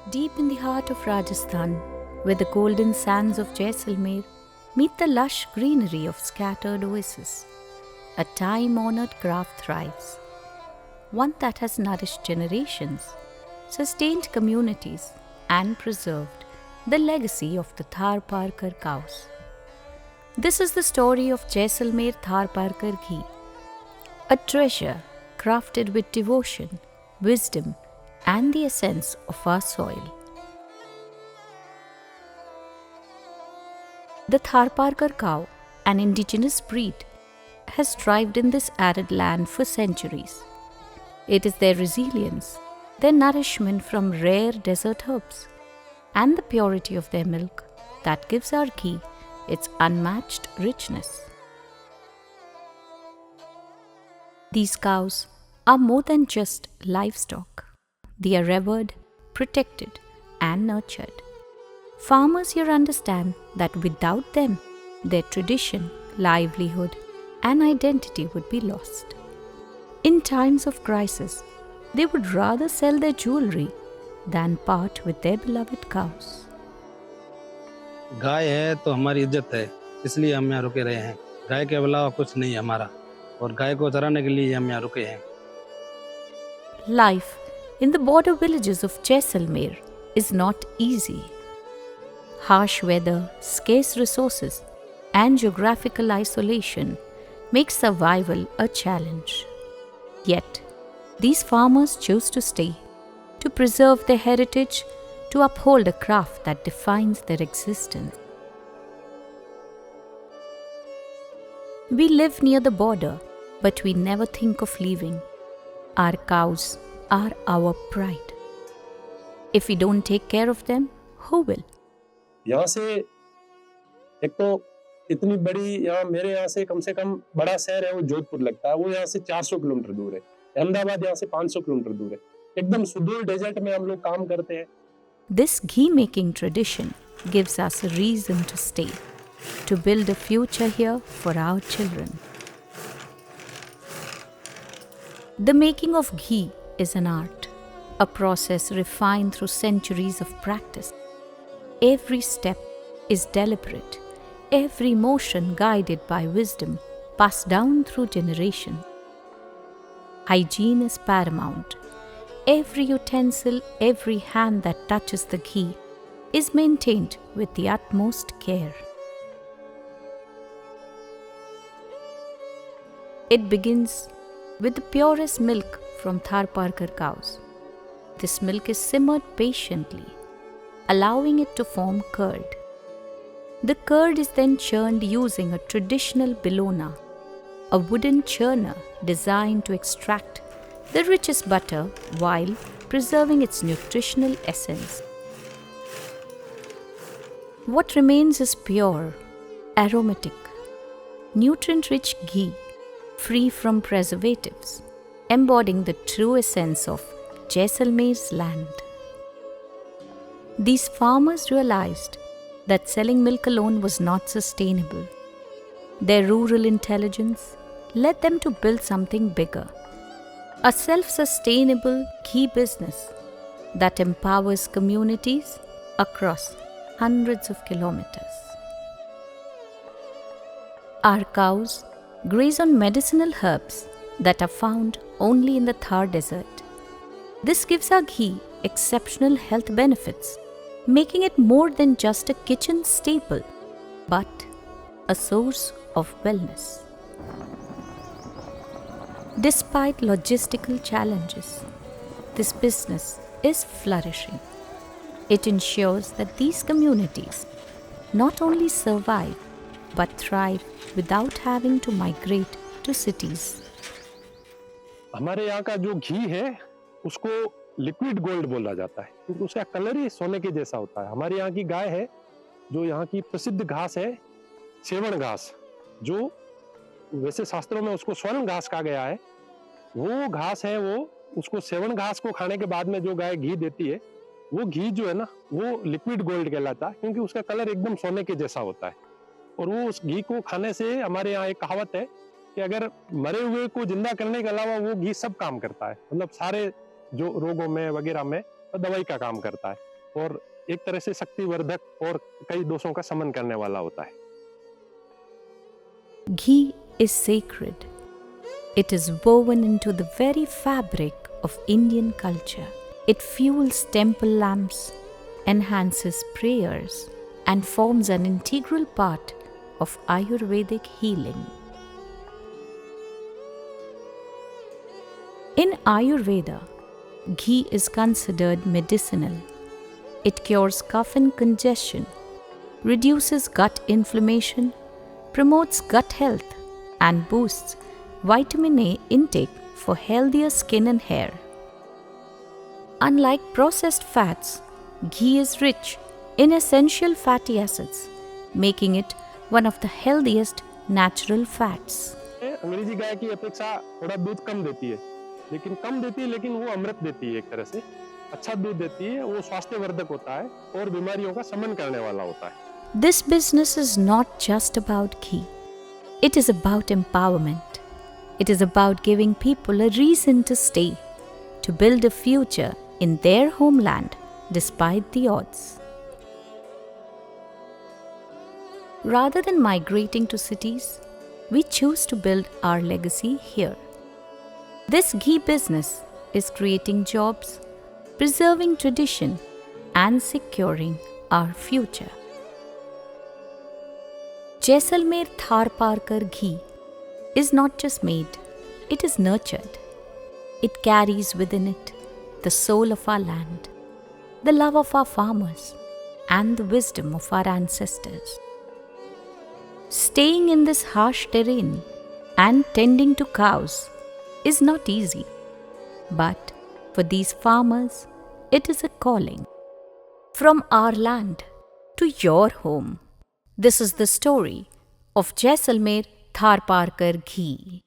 Deep in the heart of Rajasthan, where the golden sands of Jaisalmer meet the lush greenery of scattered oases, a time-honored craft thrives, one that has nourished generations, sustained communities, and preserved the legacy of the Tharparkar cows. This is the story of Jaisalmer Tharparkar ghee, a treasure crafted with devotion, wisdom, and the essence of our soil. The Tharparkar cow, an indigenous breed, has thrived in this arid land for centuries. It is their resilience, their nourishment from rare desert herbs, and the purity of their milk that gives our ghee its unmatched richness. These cows are more than just livestock. They are revered, protected, and nurtured. Farmers here understand that without them, their tradition, livelihood, and identity would be lost. In times of crisis, they would rather sell their jewelry than part with their beloved cows. गाय है तो हमारी इज्जत है, इसलिए हम यहाँ रुके रहे हैं। गाय के अलावा कुछ नहीं है हमारा, और गाय को चराने के लिए हम यहाँ रुके हैं। Life in the border villages of Jaisalmer is not easy. Harsh weather, scarce resources, and geographical isolation make survival a challenge. Yet, these farmers choose to stay, to preserve their heritage, to uphold a craft that defines their existence. We live near the border, but we never think of leaving. Our cows are our pride. If we don't take care of them, who will? यहाँ से एक तो इतनी बड़ी, यहाँ मेरे यहाँ से कम बड़ा शहर है वो जोधपुर लगता है, वो यहाँ से 400 किलोमीटर दूर है। अहमदाबाद यहाँ से 500 किलोमीटर दूर है। एकदम सुदूर डेजर्ट में हम लोग काम करते हैं। This ghee making tradition gives us a reason to stay, to build a future here for our children. The making of ghee is an art, a process refined through centuries of practice. Every step is deliberate, every motion guided by wisdom passed down through generations. Hygiene is paramount. Every utensil, every hand that touches the ghee is maintained with the utmost care. It begins with the purest milk from Tharparkar cows. This milk is simmered patiently, allowing it to form curd. The curd is then churned using a traditional bilona, a wooden churner designed to extract the richest butter while preserving its nutritional essence. What remains is pure, aromatic, nutrient-rich ghee, free from preservatives, embodying the true essence of Jaisalmer's land. These farmers realized that selling milk alone was not sustainable. Their rural intelligence led them to build something bigger, a self-sustainable ghee business that empowers communities across hundreds of kilometers. Our cows graze on medicinal herbs that are found only in the Thar desert. This gives our ghee exceptional health benefits, making it more than just a kitchen staple, but a source of wellness. Despite logistical challenges, this business is flourishing. It ensures that these communities not only survive but thrive without having to migrate to cities. हमारे यहाँ का जो घी है उसको liquid gold बोला जाता है, क्योंकि उसका कलर ही सोने के जैसा होता है। हमारे यहाँ की गाय है, जो यहाँ की प्रसिद्ध घास है सेवण घास, जो वैसे शास्त्रों में उसको स्वर्ण घास कहा गया है। वो घास है, वो उसको सेवण घास को खाने के बाद में जो गाय घी देती है, वो घी जो है ना वो लिक्विड गोल्ड कहलाता है, क्योंकि उसका कलर एकदम सोने के जैसा होता है। और वो उस घी को खाने से हमारे यहाँ एक कहावत है कि अगर मरे हुए को जिंदा करने के अलावा वो घी सब काम करता है, मतलब सारे जो रोगों में वगैरह में दवाई का काम करता है। और एक तरह से शक्तिवर्धक और कई दोषों का शमन करने वाला होता है। Ghee is sacred. It is woven into the very fabric of Indian culture. It fuels temple lamps, enhances prayers, and forms an integral part of Ayurvedic healing. In Ayurveda, ghee is considered medicinal. It cures cough and congestion, reduces gut inflammation, promotes gut health, and boosts vitamin A intake for healthier skin and hair. Unlike processed fats, ghee is rich in essential fatty acids, making it one of the healthiest natural fats. अंग्रेजी गाय की अपेक्षा थोड़ा दूध कम देती है, लेकिन वो अमृत देती है। एक तरह से अच्छा दूध देती है, वो स्वास्थ्यवर्धक होता है और बीमारियों का शमन करने वाला होता है। This business is not just about ghee. It is about empowerment. It is about giving people a reason to stay, to build a future in their homeland despite the odds. Rather than migrating to cities, we choose to build our legacy here. This ghee business is creating jobs, preserving tradition, and securing our future. Jaisalmer Tharparkar ghee is not just made, it is nurtured. It carries within it the soul of our land, the love of our farmers, and the wisdom of our ancestors. Staying in this harsh terrain and tending to cows is not easy, but for these farmers, it is a calling. From our land to your home. This is the story of Jaisalmer Tharparkar ghee.